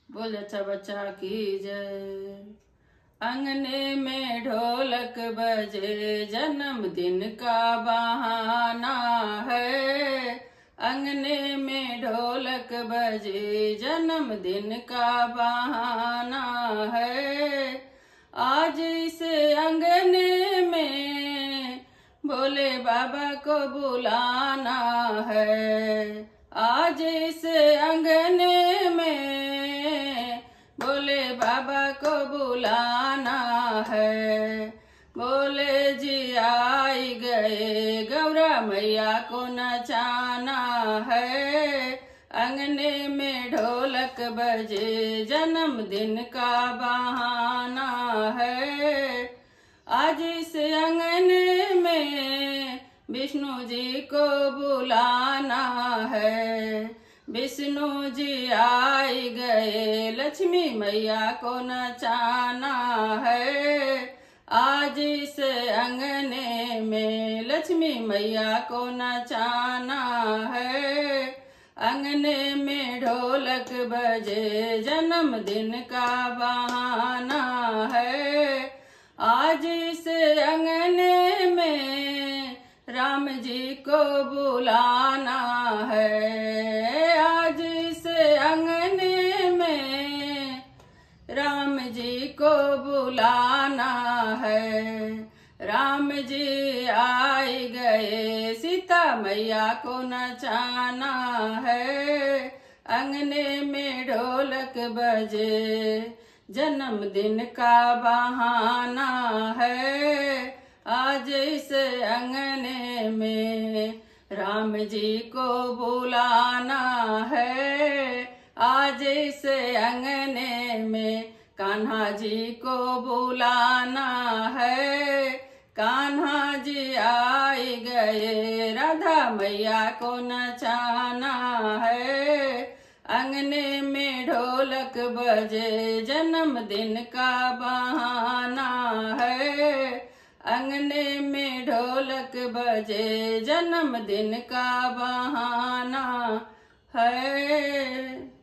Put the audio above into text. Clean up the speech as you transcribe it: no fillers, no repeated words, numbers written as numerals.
बोल अच्छा बच्चा की जय। अंगने में ढोलक बजे जन्मदिन का बहाना है। अंगने में ढोलक बजे जन्मदिन का बहाना है। आज इसे अंगने में भोले बाबा को बुलाना है। आज इस अंगने में भोले बाबा को बुलाना है। भोले जी आई गए गौरा मैया को नचाना है। अंगने में ढोलक बजे जन्मदिन का बहाना है। आज इस अंगने में विष्णु जी को बुलाना है। विष्णु जी आई गए लक्ष्मी मैया को नचाना है। आज इस अंगने में लक्ष्मी मैया को नचाना है। अंगने में ढोलक बजे जन्मदिन का बहाना है। आज इस अंगने में राम जी को बुलाना है। आज इस अंगने में राम जी को बुलाना है। राम जी आई गए सीता मैया को नचाना है। अंगने में ढोलक बजे जन्मदिन का बहाना है। आज इस अंगने में राम जी को बुलाना है। आज इस अंगने में कान्हा जी को बुलाना है। कान्हा जी आई गए राधा मैया को नचाना है। अंगने में ढोलक बजे जन्मदिन का बहाना है। अंगने में ढोलक बजे जन्मदिन का बहाना है।